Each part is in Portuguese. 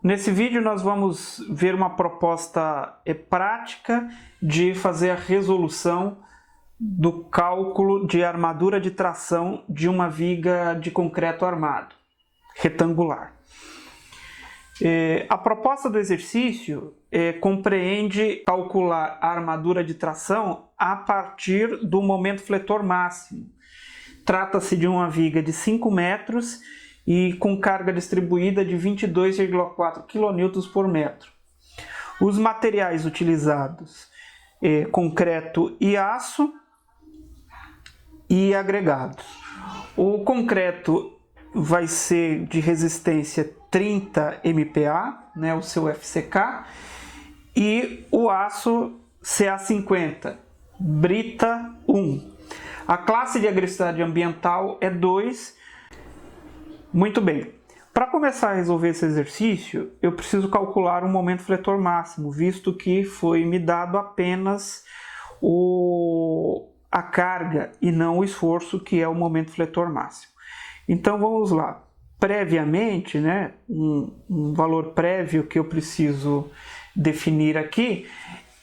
Nesse vídeo nós vamos ver uma proposta prática de fazer a resolução do cálculo de armadura de tração de uma viga de concreto armado, retangular. A proposta do exercício compreende calcular a armadura de tração a partir do momento fletor máximo. Trata-se de uma viga de 5 metros e com carga distribuída de 22,4 kN por metro. Os materiais utilizados concreto e aço e agregados. O concreto vai ser de resistência 30 MPa, né, o seu FCK, e o aço CA50, Brita 1. A classe de agressividade ambiental é 2. Muito bem. Para começar a resolver esse exercício, eu preciso calcular o momento fletor máximo, visto que foi me dado apenas a carga e não o esforço, que é o momento fletor máximo. Então vamos lá. Previamente, né, um valor prévio que eu preciso definir aqui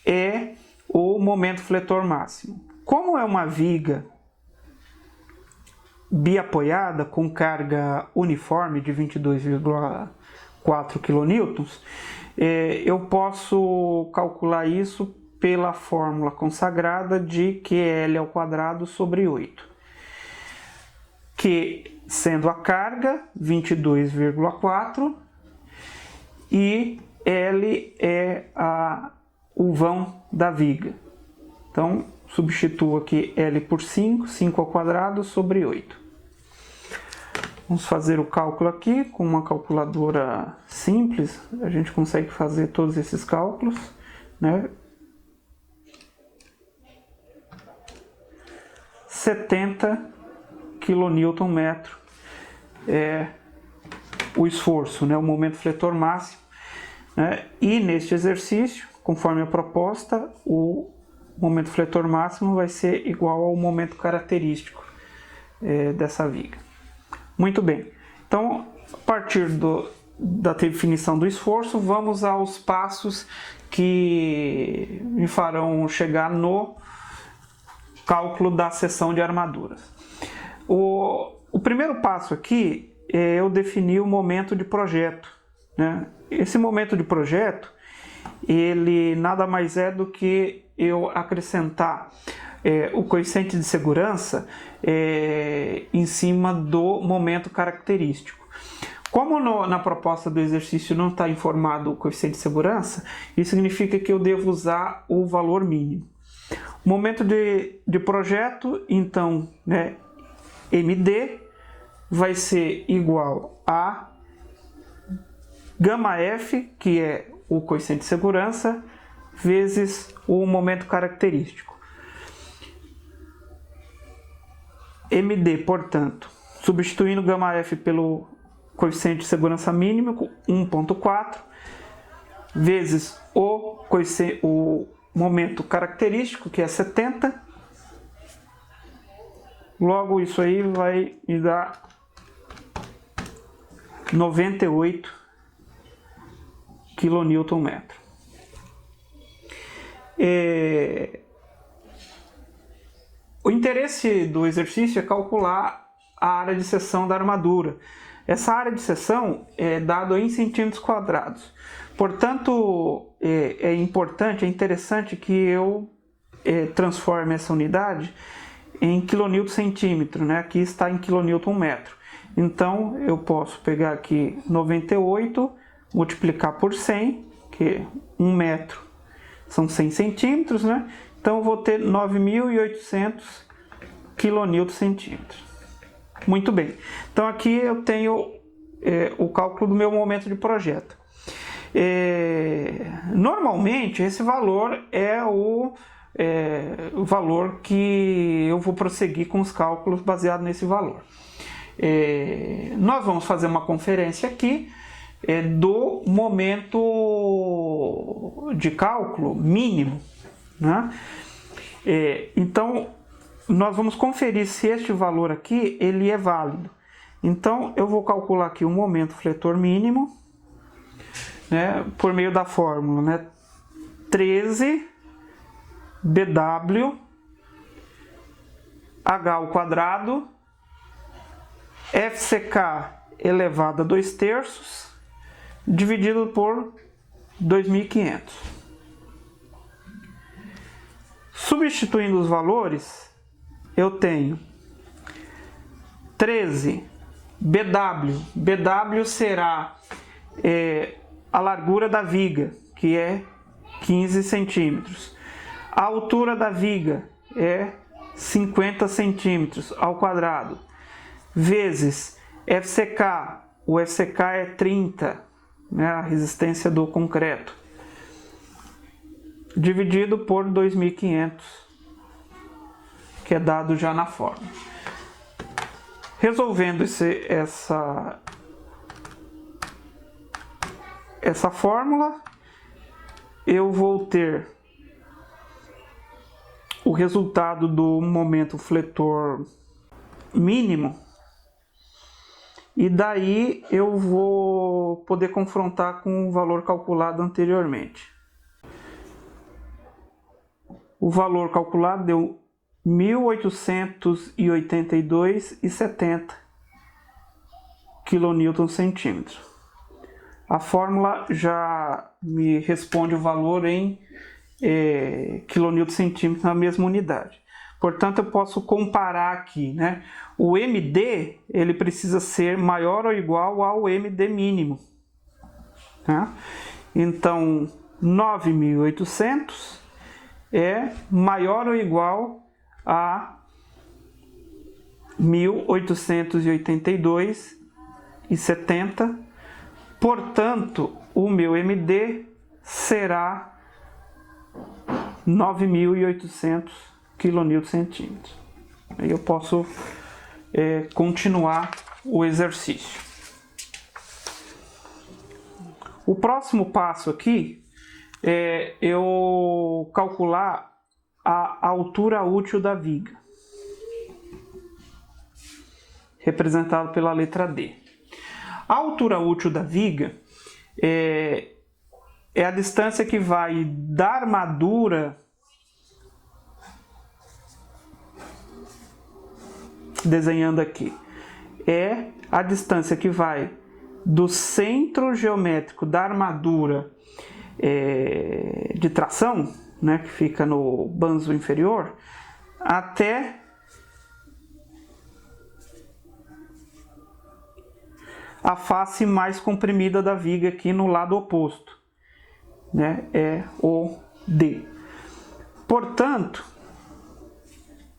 é o momento fletor máximo. Como é uma viga biapoiada com carga uniforme de 22,4 kN, eu posso calcular isso pela fórmula consagrada de QL² sobre 8, que sendo a carga 22,4 e L é o vão da viga. Então, substituo aqui L por 5, 5² sobre 8. Vamos fazer o cálculo aqui com uma calculadora simples. A gente consegue fazer todos esses cálculos, né? 70 kN é o esforço, né? O momento fletor máximo, né? E neste exercício, conforme a proposta, o momento fletor máximo vai ser igual ao momento característico dessa viga. Muito bem. Então, a partir da definição do esforço, vamos aos passos que me farão chegar no cálculo da seção de armaduras. O primeiro passo aqui é eu definir o momento de projeto, né? Esse momento de projeto, ele nada mais é do que eu acrescentar o coeficiente de segurança em cima do momento característico. Como na proposta do exercício não está informado o coeficiente de segurança, isso significa que eu devo usar o valor mínimo. Momento de projeto, então, né, MD vai ser igual a γF, que é o coeficiente de segurança, vezes o momento característico. MD, portanto, substituindo γF pelo coeficiente de segurança mínimo, 1,4, vezes o momento característico, que é 70. Logo, isso aí vai me dar 98 kN/m. O interesse do exercício é calcular a área de seção da armadura. Essa área de seção é dada em centímetros quadrados. Portanto, é interessante que eu transforme essa unidade em kN/cm, né? Aqui está em kN/m. Então, eu posso pegar aqui 98, multiplicar por 100, que 1 metro são 100 centímetros, né? Então, eu vou ter 9.800 kN/cm. Muito bem. Então, aqui eu tenho o cálculo do meu momento de projeto. Normalmente, esse valor é o valor que eu vou prosseguir com os cálculos baseado nesse valor. Nós vamos fazer uma conferência aqui do momento de cálculo mínimo, né? Então, nós vamos conferir se este valor aqui ele é válido. Então, eu vou calcular aqui o momento fletor mínimo né, por meio da fórmula, né, 13 BW H ao quadrado FCK elevado a 2/3 dividido por 2.500. Substituindo os valores, eu tenho 13 BW. BW será a largura da viga, que é 15 centímetros. A altura da viga é 50 centímetros ao quadrado, vezes FCK. O FCK é 30, né, a resistência do concreto, dividido por 2.500, que é dado já na fórmula. Resolvendo essa fórmula, eu vou ter o resultado do momento fletor mínimo, e daí eu vou poder confrontar com o valor calculado anteriormente. O valor calculado deu 1.882,70 kNc. A fórmula já me responde o valor em kNc na mesma unidade. Portanto, eu posso comparar aqui, né? O MD ele precisa ser maior ou igual ao MD mínimo, tá? Então, 9.800 é maior ou igual a 1.882,70. Portanto, o meu MD será 9.800 kNc. Aí eu posso continuar o exercício. O próximo passo aqui é eu calcular a altura útil da viga, representado pela letra D. A altura útil da viga é a distância que vai da armadura, desenhando aqui, é a distância que vai do centro geométrico da armadura de tração, né, que fica no banzo inferior, até a face mais comprimida da viga aqui no lado oposto, né, é o D. Portanto,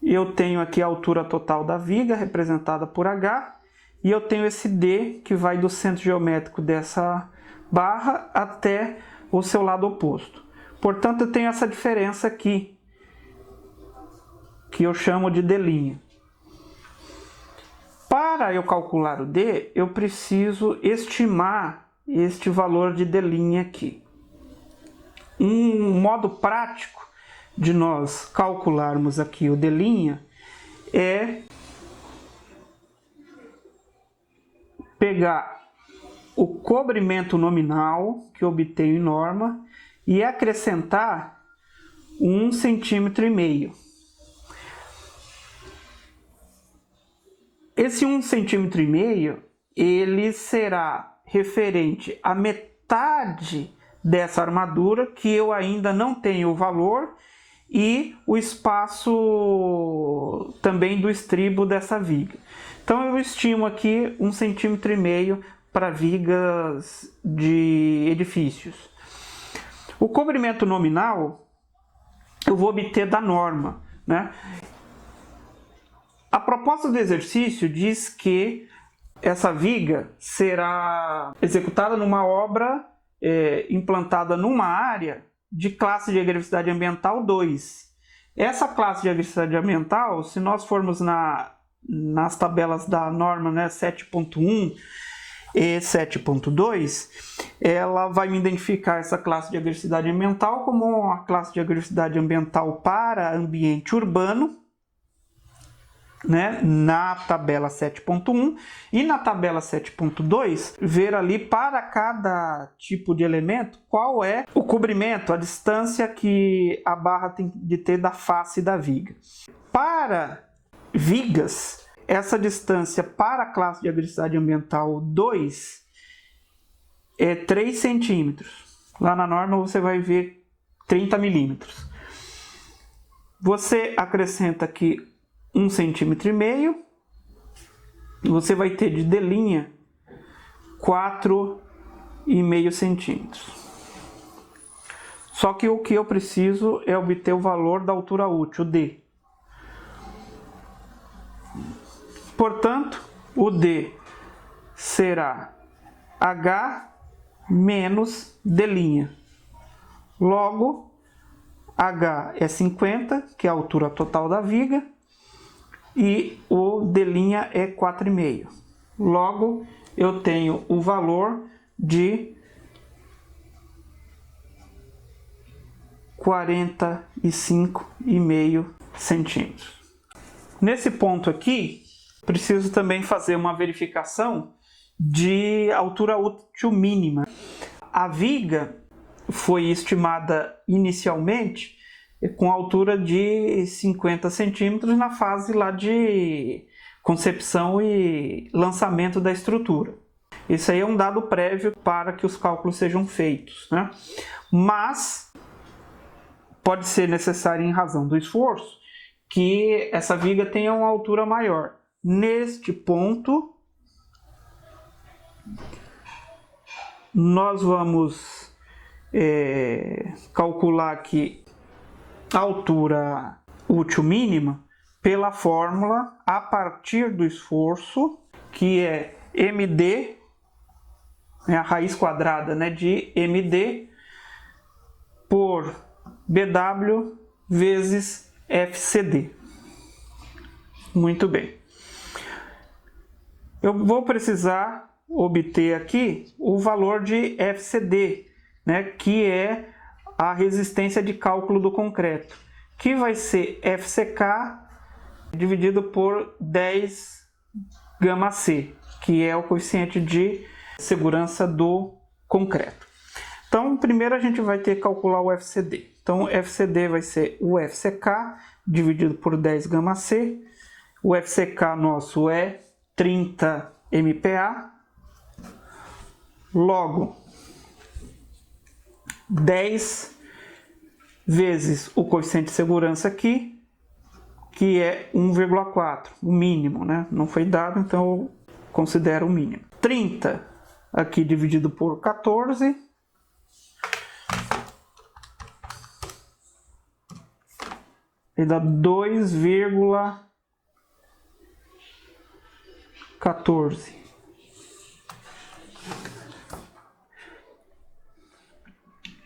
eu tenho aqui a altura total da viga, representada por H, e eu tenho esse D, que vai do centro geométrico dessa barra até o seu lado oposto. Portanto, eu tenho essa diferença aqui, que eu chamo de D'. Para eu calcular o D, eu preciso estimar este valor de D' aqui. Um modo prático de nós calcularmos aqui o D' é pegar o cobrimento nominal que eu obtenho em norma e acrescentar 1,5 cm. Esse 1,5 cm ele será referente à metade dessa armadura, que eu ainda não tenho o valor, e o espaço também do estribo dessa viga. Então eu estimo aqui 1,5 cm para vigas de edifícios. O cobrimento nominal eu vou obter da norma, né? A proposta do exercício diz que essa viga será executada numa obra implantada numa área de classe de agressividade ambiental 2. Essa classe de agressividade ambiental, se nós formos nas tabelas da norma, né, 7.1 e 7.2, ela vai me identificar essa classe de agressividade ambiental como a classe de agressividade ambiental para ambiente urbano, né, na tabela 7.1 e na tabela 7.2 ver ali para cada tipo de elemento qual é o cobrimento, a distância que a barra tem de ter da face da viga. Para vigas, essa distância para a classe de agressividade ambiental 2 é 3 centímetros. Lá na norma você vai ver 30 milímetros. Você acrescenta aqui 1,5 centímetro, você vai ter de delinha 4,5 centímetros. Só que o que eu preciso é obter o valor da altura útil, D. Portanto, o D será H menos D'. Logo, H é 50, que é a altura total da viga, e o D' é 4,5. Logo, eu tenho o valor de 45,5 centímetros. Nesse ponto aqui, preciso também fazer uma verificação de altura útil mínima. A viga foi estimada inicialmente com altura de 50 centímetros na fase lá de concepção e lançamento da estrutura. Isso aí é um dado prévio para que os cálculos sejam feitos, né? Mas pode ser necessário, em razão do esforço, que essa viga tenha uma altura maior. Neste ponto, nós vamos calcular aqui a altura útil mínima pela fórmula a partir do esforço, que é MD, a raiz quadrada, né, de MD por BW vezes FCD. Muito bem. Eu vou precisar obter aqui o valor de FCD, né, que é a resistência de cálculo do concreto, que vai ser FCK dividido por 10 γC, que é o coeficiente de segurança do concreto. Então, primeiro a gente vai ter que calcular o FCD. Então, o FCD vai ser o FCK dividido por 10 γC. O FCK nosso é 30 MPa. Logo, 10 vezes o coeficiente de segurança aqui, que é 1,4, o mínimo, né? Não foi dado, então eu considero o mínimo. 30 aqui dividido por 14, e dá 2,14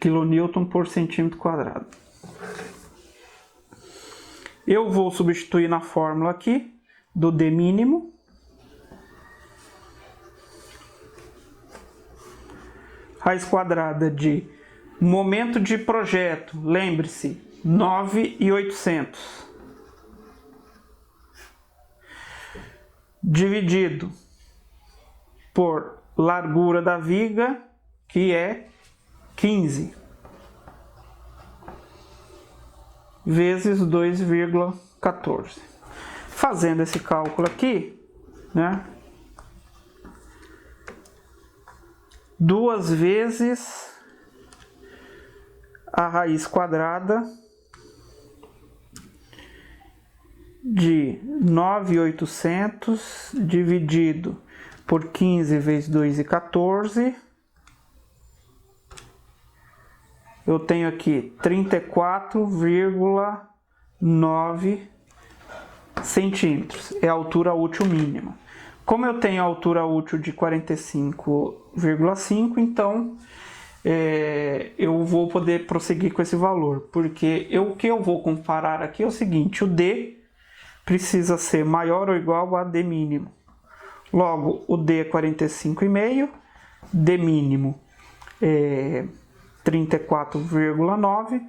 kN por centímetro quadrado. Eu vou substituir na fórmula aqui do D mínimo. Raiz quadrada de momento de projeto, lembre-se, 9.800. Dividido por largura da viga, que é 15, vezes 2,14. Fazendo esse cálculo aqui, né? 2 vezes a raiz quadrada de 9.800 dividido por 15 vezes 2,14. Eu tenho aqui 34,9 centímetros. É a altura útil mínima. Como eu tenho a altura útil de 45,5, então eu vou poder prosseguir com esse valor. Porque o que eu vou comparar aqui é o seguinte: o D precisa ser maior ou igual a D mínimo. Logo, o D é 45,5, D mínimo é 34,9,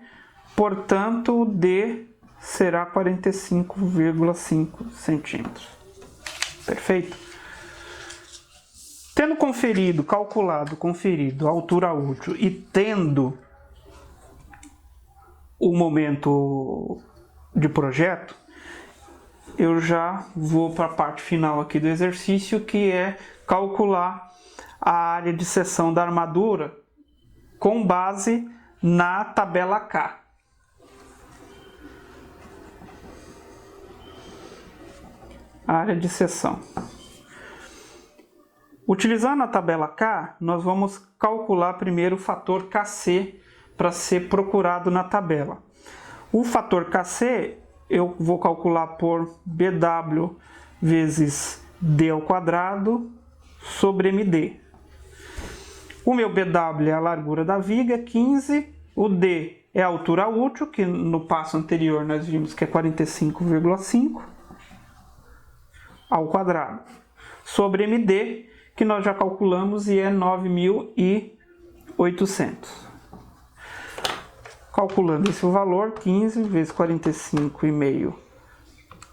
portanto, o D será 45,5 centímetros. Perfeito? Tendo conferido a altura útil e tendo o momento de projeto, eu já vou para a parte final aqui do exercício, que é calcular a área de seção da armadura com base na tabela K. Área de seção. Utilizando a tabela K, nós vamos calcular primeiro o fator KC para ser procurado na tabela. O fator KC eu vou calcular por BW vezes D ao quadrado sobre MD. O meu BW é a largura da viga, 15. O D é a altura útil, que no passo anterior nós vimos que é 45,5 ao quadrado. Sobre MD, que nós já calculamos e é 9.800. Calculando esse valor, 15 vezes 45,5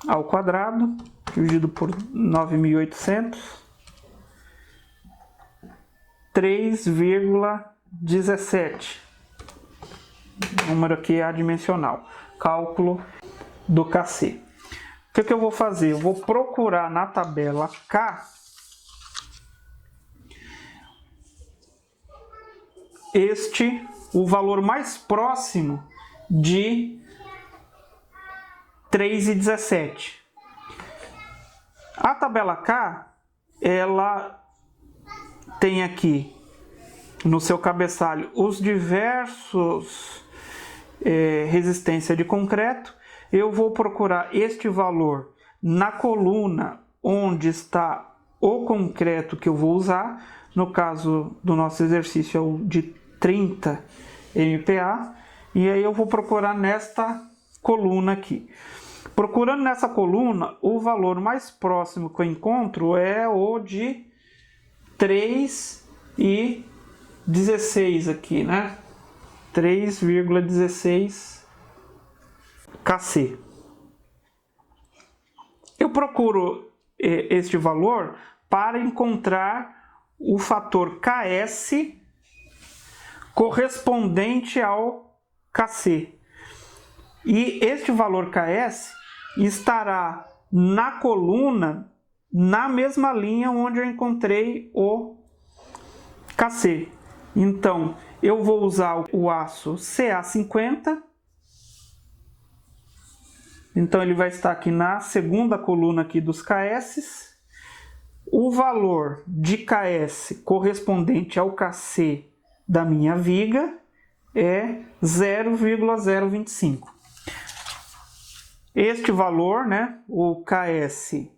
ao quadrado, dividido por 9.800, 3,17. O número aqui é adimensional. Cálculo do KC. O que eu vou fazer? Eu vou procurar na tabela K o valor mais próximo de 3,17. A tabela K, ela tem aqui no seu cabeçalho os diversos resistência de concreto. Eu vou procurar este valor na coluna onde está o concreto que eu vou usar. No caso do nosso exercício é o de 30 MPa. E aí eu vou procurar nesta coluna aqui. Procurando nessa coluna, o valor mais próximo que eu encontro é o de 3,16 aqui, né? 3,16 KC. Eu procuro este valor para encontrar o fator KS correspondente ao KC. E este valor KS estará na coluna, na mesma linha onde eu encontrei o KC. Então, eu vou usar o aço CA50. Então, ele vai estar aqui na segunda coluna aqui dos KS. O valor de KS correspondente ao KC da minha viga é 0,025. Este valor, né, o KS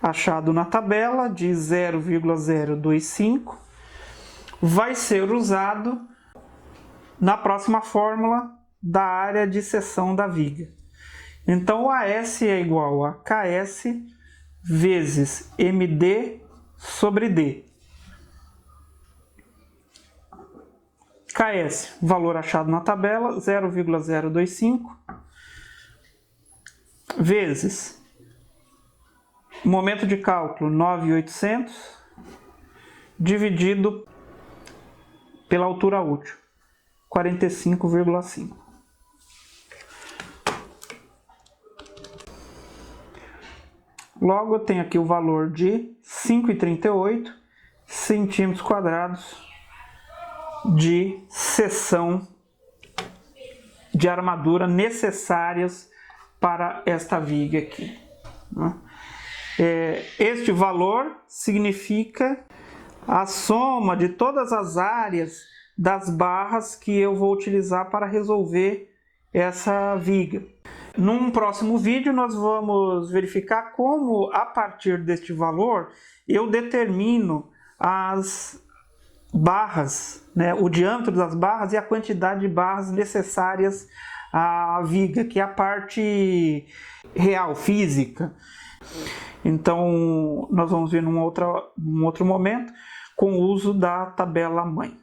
achado na tabela de 0,025, vai ser usado na próxima fórmula da área de seção da viga. Então, o AS é igual a KS vezes MD sobre D. KS, valor achado na tabela, 0,025, vezes momento de cálculo 9.800, dividido pela altura útil, 45,5. Logo, eu tenho aqui o valor de 5,38 centímetros quadrados de seção de armadura necessárias para esta viga aqui. Este valor significa a soma de todas as áreas das barras que eu vou utilizar para resolver essa viga. Num próximo vídeo nós vamos verificar como, a partir deste valor, eu determino as barras, né, o diâmetro das barras e a quantidade de barras necessárias à viga, que é a parte real, física. Então, nós vamos ver num outro momento com o uso da tabela mãe.